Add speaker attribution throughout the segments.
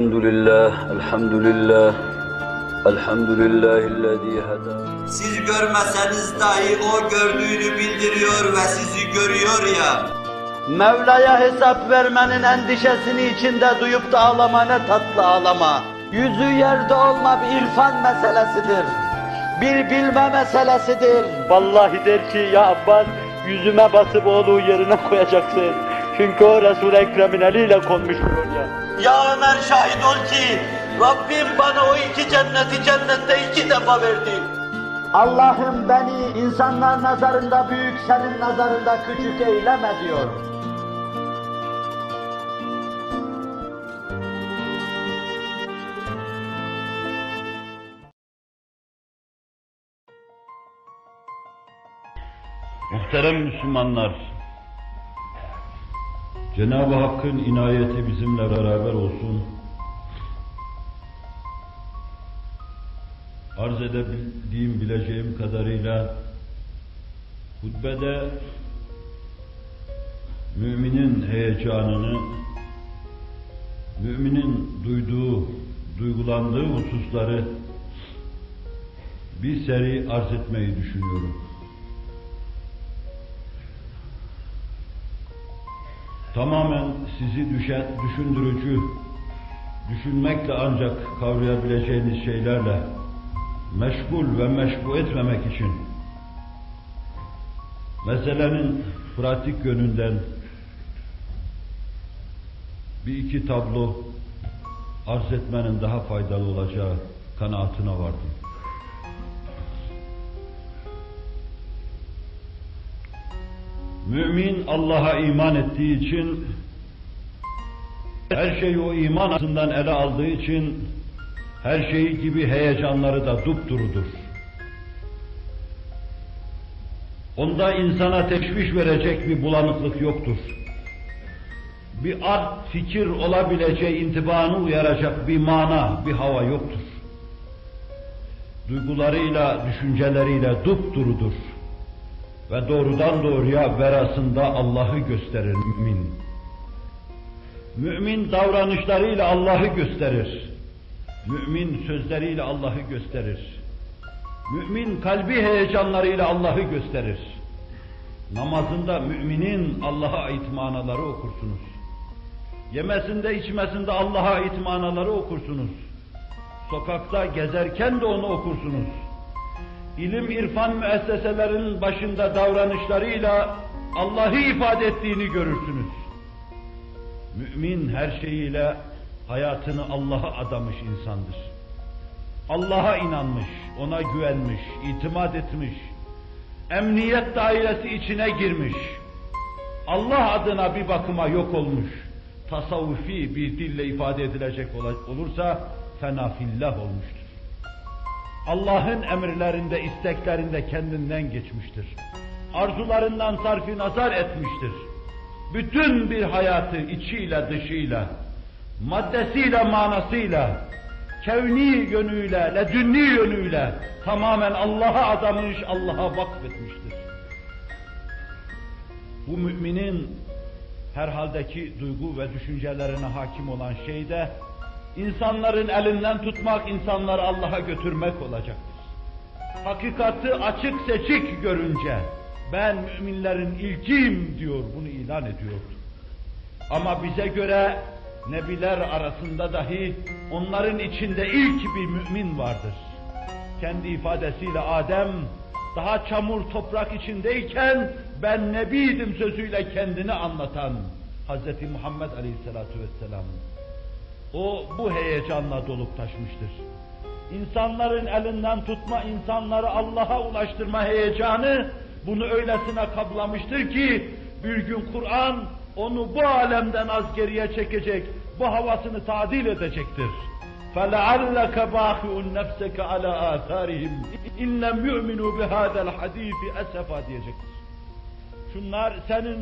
Speaker 1: Elhamdülillah, elhamdülillah, elhamdülillahillezî hedâ.
Speaker 2: Siz görmeseniz dahi o gördüğünü bildiriyor ve sizi görüyor ya.
Speaker 3: Mevla'ya hesap vermenin endişesini içinde duyup da ağlama ne tatlı ağlama. Yüzü yerde olma bir irfan meselesidir. Bir bilme meselesidir. Vallahi der ki ya Abbas yüzüme basıp oğlu yerine koyacaksın. Çünkü o Resul-i Ekrem'in eliyle konmuştur oraya. Ya Ömer şahit ol ki Rabbim bana o iki cenneti cennette 2 defa verdi. Allah'ım beni insanlar nazarında büyük, senin nazarında küçük eyleme diyor.
Speaker 4: Muhterem Müslümanlar, Cenab-ı Hakk'ın inayeti bizimle beraber olsun. Arz edebildiğim, bileceğim kadarıyla hutbede müminin heyecanını, müminin duyduğu, duygulandığı hususları bir seri arz etmeyi düşünüyorum. Tamamen sizi düşündürücü, düşünmekle ancak kavrayabileceğiniz şeylerle meşgul ve meşbu etmemek için meselenin pratik yönünden bir iki tablo arz etmenin daha faydalı olacağı kanaatine vardım. Mümin Allah'a iman ettiği için, her şeyi o iman açısından ele aldığı için, her şeyi gibi heyecanları da dupdurudur. Onda insana teşviş verecek bir bulanıklık yoktur. Bir art fikir olabileceği intibanı uyaracak bir mana, bir hava yoktur. Duygularıyla, düşünceleriyle dupdurudur. Ve doğrudan doğruya verasında Allah'ı gösterir mümin. Mümin davranışlarıyla Allah'ı gösterir. Mümin sözleriyle Allah'ı gösterir. Mümin kalbi heyecanlarıyla Allah'ı gösterir. Namazında müminin Allah'a ait manaları okursunuz. Yemesinde içmesinde Allah'a ait manaları okursunuz. Sokakta gezerken de onu okursunuz. İlim, irfan müesseselerinin başında davranışlarıyla Allah'ı ifade ettiğini görürsünüz. Mümin her şeyiyle hayatını Allah'a adamış insandır. Allah'a inanmış, ona güvenmiş, itimat etmiş, emniyet dairesi içine girmiş, Allah adına bir bakıma yok olmuş, tasavvufi bir dille ifade edilecek olursa fenafillah olmuştur. Allah'ın emirlerinde, isteklerinde kendinden geçmiştir. Arzularından sarfi nazar etmiştir. Bütün bir hayatı içiyle dışıyla, maddesiyle manasıyla, kevni yönüyle, ledünni yönüyle tamamen Allah'a adamış, Allah'a vakfetmiştir. Bu müminin herhaldeki duygu ve düşüncelerine hakim olan şey de İnsanların elinden tutmak, insanları Allah'a götürmek olacaktır. Hakikati açık seçik görünce, ben müminlerin ilkiyim diyor, bunu ilan ediyor. Ama bize göre nebiler arasında dahi onların içinde ilk bir mümin vardır. Kendi ifadesiyle Adem, daha çamur toprak içindeyken ben nebiydim sözüyle kendini anlatan Hz. Muhammed Aleyhisselatü Vesselam. O bu heyecanla dolup taşmıştır. İnsanların elinden tutma, insanları Allah'a ulaştırma heyecanı bunu öylesine kaplamıştır ki bir gün Kur'an onu bu alemden az geriye çekecek, bu havasını tadil edecektir. فَلَعَلَّكَ بَاخِعُ نَفْسَكَ عَلَى آثَارِهِمْ اِنْ لَمْ يُؤْمِنُوا بِهَذَا الْحَد۪يفِ أَسَفًا diyecektir. Şunlar senin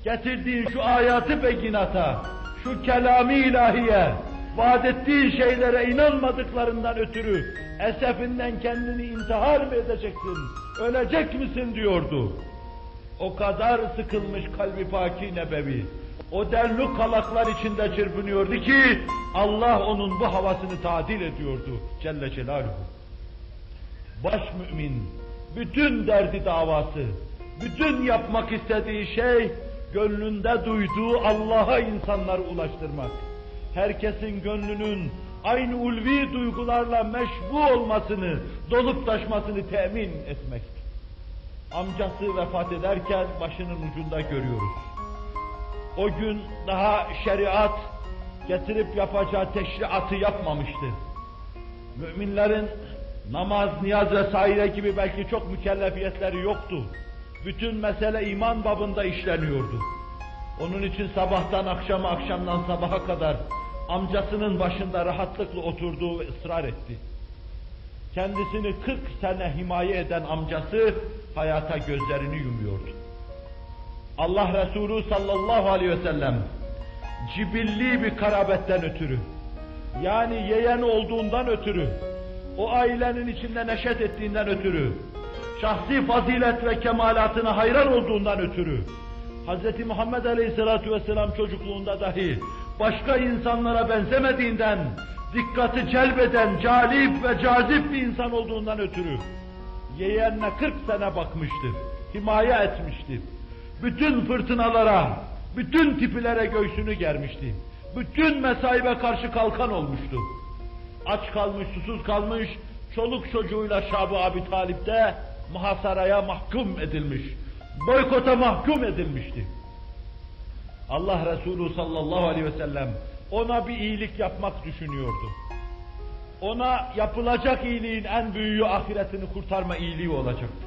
Speaker 4: getirdiğin şu ayatı beyinata, şu kelam-ı ilahiye, vaat ettiğin şeylere inanmadıklarından ötürü esefinden kendini intihar mı edeceksin, ölecek misin diyordu. O kadar sıkılmış kalbi pâki nebevi, o derluk kalaklar içinde çırpınıyordu ki Allah onun bu havasını tadil ediyordu Celle Celaluhu. Baş mümin, bütün derdi davası, bütün yapmak istediği şey, gönlünde duyduğu Allah'a insanları ulaştırmak. Herkesin gönlünün aynı ulvi duygularla meşbu olmasını, dolup taşmasını temin etmektir. Amcası vefat ederken başının ucunda görüyoruz. O gün daha şeriat getirip yapacağı teşriatı yapmamıştı. Müminlerin namaz, niyaz vesaire gibi belki çok mükellefiyetleri yoktu. Bütün mesele iman babında işleniyordu. Onun için sabahtan akşama, akşamdan sabaha kadar amcasının başında rahatlıkla oturduğu ve ısrar etti. Kendisini 40 sene himaye eden amcası hayata gözlerini yumuyordu. Allah Resulü sallallahu aleyhi ve sellem cibilli bir karabetten ötürü, yani yeğen olduğundan ötürü, o ailenin içinde neşet ettiğinden ötürü, şahsi fazilet ve kemalatına hayran olduğundan ötürü, Hz. Muhammed Aleyhisselatü Vesselam çocukluğunda dahi başka insanlara benzemediğinden, dikkati celbeden, calip ve cazip bir insan olduğundan ötürü, yeğenine 40 sene bakmıştı, himaye etmişti. Bütün fırtınalara, bütün tipilere göğsünü germişti. Bütün mesaibe karşı kalkan olmuştu. Aç kalmış, susuz kalmış, çoluk çocuğuyla Şab-ı Abi Talip'te muhasaraya mahkum edilmiş, boykota mahkum edilmişti. Allah Resulü sallallahu aleyhi ve sellem ona bir iyilik yapmak düşünüyordu. Ona yapılacak iyiliğin en büyüğü ahiretini kurtarma iyiliği olacaktı.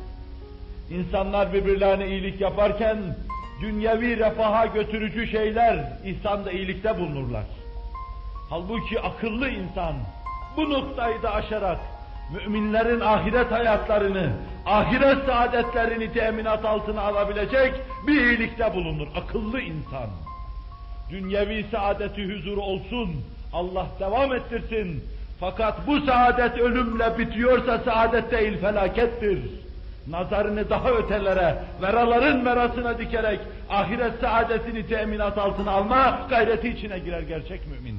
Speaker 4: İnsanlar birbirlerine iyilik yaparken dünyevi refaha götürücü şeyler, ihsanda, iyilikte bulunurlar. Halbuki akıllı insan bu noktayı da aşarak müminlerin ahiret hayatlarını, ahiret saadetlerini teminat altına alabilecek bir iyilikte bulunur. Akıllı insan. Dünyevi saadeti huzuru olsun, Allah devam ettirsin. Fakat bu saadet ölümle bitiyorsa saadet değil, felakettir. Nazarını daha ötelere, veraların verasına dikerek ahiret saadetini teminat altına alma gayreti içine girer gerçek mümin.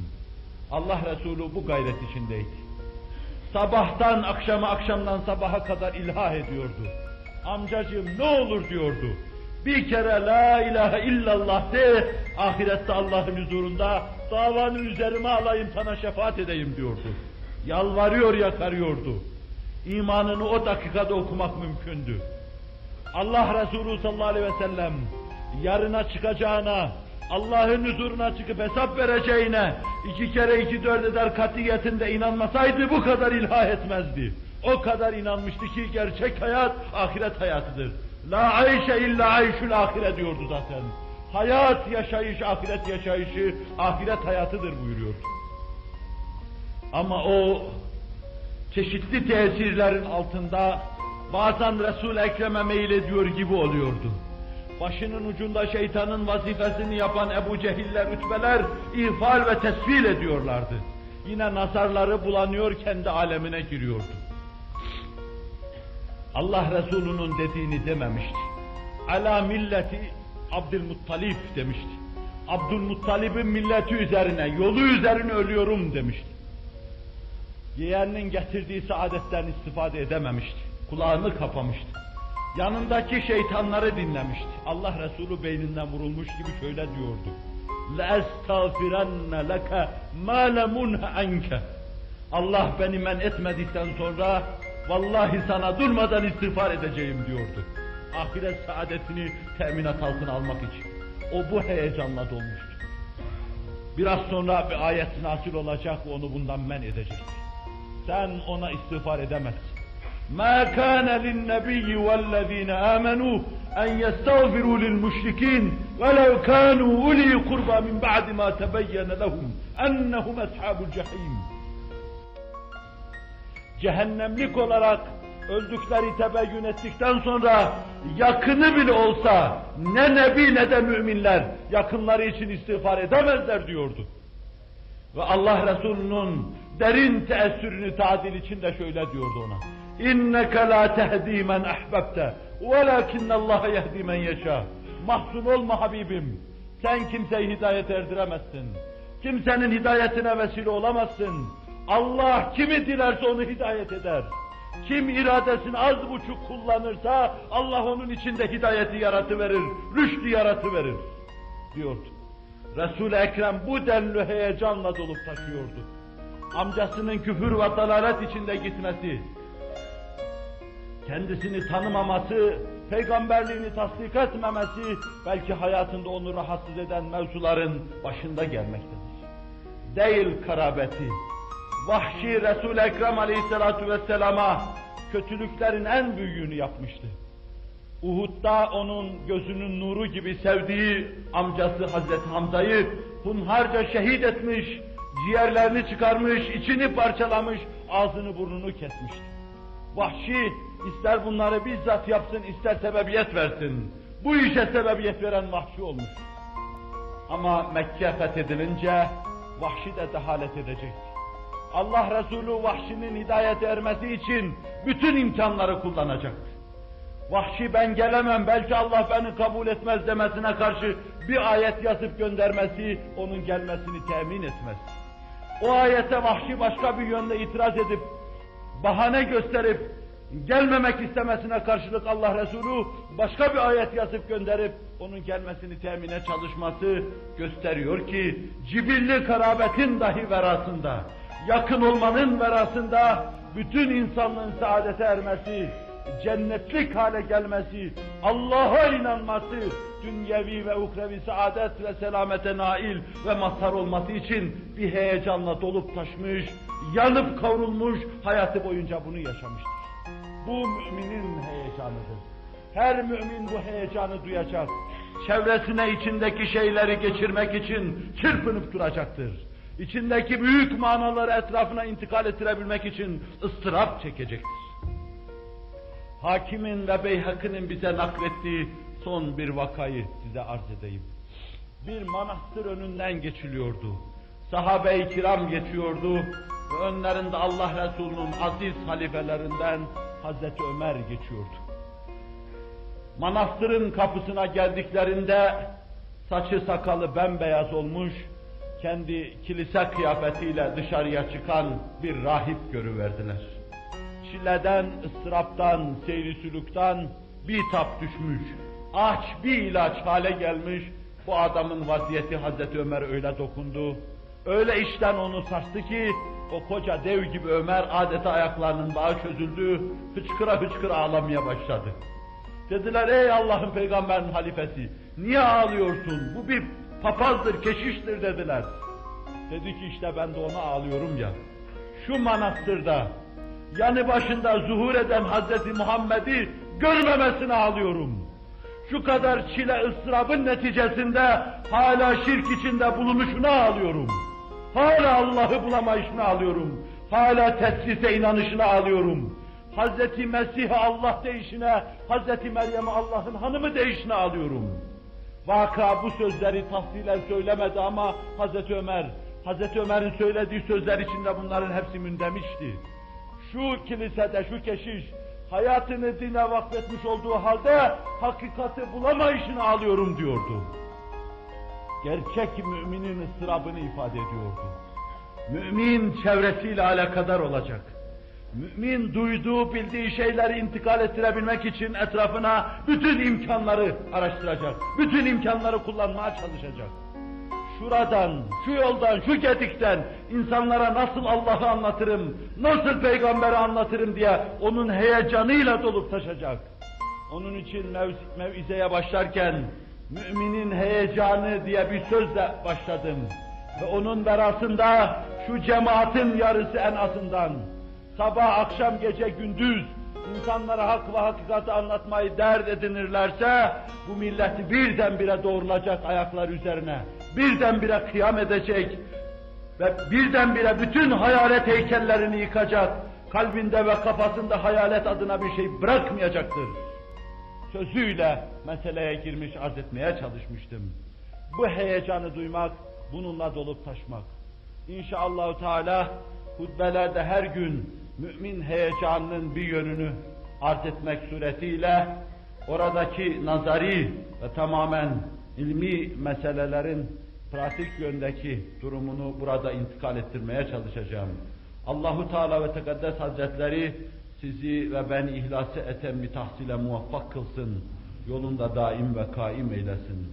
Speaker 4: Allah Resulü bu gayret içindeydi. Sabahtan akşama, akşamdan sabaha kadar ilhah ediyordu. Amcacığım ne olur diyordu. Bir kere la ilahe illallah de, ahirette Allah'ın huzurunda davanı üzerime alayım, sana şefaat edeyim diyordu. Yalvarıyor, yakarıyordu. İmanını o dakikada okumak mümkündü. Allah Resulü sallallahu aleyhi ve sellem yarına çıkacağına, Allah'ın huzuruna çıkıp hesap vereceğine 2 kere 2 4 eder katiyetinde inanmasaydı bu kadar ilhah etmezdi. O kadar inanmıştı ki gerçek hayat ahiret hayatıdır. La ayşe illa ayşul ahire diyordu zaten. Hayat yaşayış, ahiret yaşayışı, ahiret hayatıdır buyuruyordu. Ama o çeşitli tesirlerin altında bazen Resul-i Ekrem'e meylediyor gibi oluyordu. Başının ucunda şeytanın vazifesini yapan Ebu Cehiller, Ütbeler ihfal ve tesvil ediyorlardı. Yine nazarları bulanıyor, kendi alemine giriyordu. Allah Resulü'nün dediğini dememişti. Ala milleti Abdülmuttalib demişti. Abdülmuttalib'in milleti üzerine, yolu üzerine ölüyorum demişti. Yeğeninin getirdiği saadetten istifade edememişti. Kulağını kapamıştı. Yanındaki şeytanları dinlemişti. Allah Resulü beyninden vurulmuş gibi şöyle diyordu. لَاَسْتَغْفِرَنَّ لَكَ مَا لَمُنْهَ عَنْكَ Allah beni men etmedikten sonra vallahi sana durmadan istiğfar edeceğim diyordu. Ahiret saadetini teminat altına almak için. O bu heyecanla dolmuştu. Biraz sonra bir ayet nazil olacak ve onu bundan men edecek. Sen ona istiğfar edemezsin. مَا كَانَ لِلنَّبِيِّ وَالَّذ۪ينَ آمَنُوا اَنْ يَسْتَغْفِرُوا لِلْمُشْرِك۪ينَ وَلَوْ كَانُوا اُلِي قُرْبًا مِنْ بَعْدِ مَا تَبَيَّنَ لَهُمْ اَنَّهُمْ اَصْحَابُ الْجَح۪يمِ Cehennemlik olarak öldükleri tebeyyün ettikten sonra yakını bile olsa ne nebi ne de müminler yakınları için istiğfar edemezler diyordu. Ve Allah Resulü'nün derin teessürünü tadil için de şöyle diyordu ona. İnneke la tehdi men ahbabte velakinnallaha yehdi men yeşâ. Mahzun olma Habibim. Sen kimseyi hidayet erdiremezsin. Kimsenin hidayetine vesile olamazsın. Allah kimi dilerse onu hidayet eder. Kim iradesini az buçuk kullanırsa Allah onun içinde hidayeti yaratıverir, rüştü yaratıverir diyordu. Resul-i Ekrem bu denli heyecanla dolup taşıyordu. Amcasının küfür ve dalalet içinde gitmesi, kendisini tanımaması, peygamberliğini tasdik etmemesi belki hayatında onu rahatsız eden mevzuların başında gelmektedir. Değil karabeti, vahşi Resul-i Ekrem aleyhissalatu vesselama kötülüklerin en büyüğünü yapmıştı. Uhud'da onun gözünün nuru gibi sevdiği amcası Hazreti Hamza'yı hunharca şehit etmiş, ciğerlerini çıkarmış, içini parçalamış, ağzını burnunu kesmişti. Vahşi ister bunları bizzat yapsın, ister sebebiyet versin. Bu işe sebebiyet veren vahşi olmuş. Ama Mekke fethedilince vahşi de dehalet edecekti. Allah Resulü vahşinin hidayete ermesi için bütün imkanları kullanacaktı. Vahşi ben gelemem, belki Allah beni kabul etmez demesine karşı bir ayet yazıp göndermesi, onun gelmesini temin etmez. O ayete vahşi başka bir yönde itiraz edip, bahane gösterip, gelmemek istemesine karşılık Allah Resulü başka bir ayet yazıp gönderip, onun gelmesini temine çalışması gösteriyor ki, cibilli karabetin dahi verasında, yakın olmanın verasında, bütün insanlığın saadete ermesi, cennetlik hale gelmesi, Allah'a inanması, dünyevi ve ukrevi saadet ve selamete nail ve mazhar olması için bir heyecanla dolup taşmış, yanıp kavrulmuş, hayatı boyunca bunu yaşamıştır. Bu müminin heyecanıdır. Her mümin bu heyecanı duyacak. Çevresine içindeki şeyleri geçirmek için çırpınıp duracaktır. İçindeki büyük manaları etrafına intikal ettirebilmek için ıstırap çekecektir. Hakimin ve Beyhaki'nin bize naklettiği son bir vakayı size arz edeyim. Bir manastır önünden geçiliyordu. Sahabe-i kiram geçiyordu ve önlerinde Allah Resulü'nün aziz halifelerinden Hazreti Ömer geçiyordu. Manastırın kapısına geldiklerinde saçı sakalı bembeyaz olmuş, kendi kilise kıyafetiyle dışarıya çıkan bir rahip görüverdiler. Çileden, ıstıraptan, seyri sülükten bitap düşmüş, aç bir ilaç hale gelmiş, bu adamın vaziyeti Hazreti Ömer öyle dokundu, öyle işten onu sarstı ki, o koca dev gibi Ömer adeta ayaklarının bağı çözüldü, hıçkıra hıçkıra ağlamaya başladı. Dediler, ey Allah'ın peygamberinin halifesi, niye ağlıyorsun? Bu bir papazdır, keşiştir dediler. Dedi ki işte ben de ona ağlıyorum ya. Şu manastırda, yanı başında zuhur eden Hazreti Muhammed'i görmemesine ağlıyorum. Şu kadar çile ıstırabın neticesinde hala şirk içinde bulunuşuna ağlıyorum. Hala Allah'ı bulamayışına ağlıyorum. Hala teslise inanışına ağlıyorum. Hazreti Mesih'e Allah deyişine, Hazreti Meryem'e Allah'ın hanımı deyişine ağlıyorum. Vaka bu sözleri tafsilen söylemedi ama Hazreti Ömer'in söylediği sözler içinde bunların hepsi mündemişti. Şu kilisede, şu keşiş, hayatını dine vakfetmiş olduğu halde hakikati bulamayışını ağlıyorum diyordu. Gerçek müminin ıstırabını ifade ediyordu. Mümin çevresiyle alakadar olacak. Mümin duyduğu, bildiği şeyleri intikal ettirebilmek için etrafına bütün imkanları araştıracak. Bütün imkanları kullanmaya çalışacak. Şuradan, şu yoldan, şu gedikten insanlara nasıl Allah'ı anlatırım, nasıl peygamberi anlatırım diye onun heyecanıyla dolup taşacak. Onun için mevizeye başlarken müminin heyecanı diye bir sözle başladım. Ve onun verasında şu cemaatin yarısı en azından sabah, akşam, gece, gündüz insanlara hak ve hakikati anlatmayı dert edinirlerse bu milleti birdenbire doğrulacak ayaklar üzerine, birdenbire kıyam edecek ve birdenbire bütün hayalet heykellerini yıkacak, kalbinde ve kafasında hayalet adına bir şey bırakmayacaktır. Sözüyle meseleye girmiş, arz etmeye çalışmıştım. Bu heyecanı duymak, bununla dolup taşmak. İnşallah Teala hutbelerde her gün mümin heyecanının bir yönünü arz etmek suretiyle oradaki nazari ve tamamen ilmi meselelerin pratik yöndeki durumunu burada intikal ettirmeye çalışacağım. Allahu Teala ve Tekaddes Hazretleri sizi ve beni ihlas-ı etemmi tahsile muvaffak kılsın, yolunda daim ve kaim eylesin.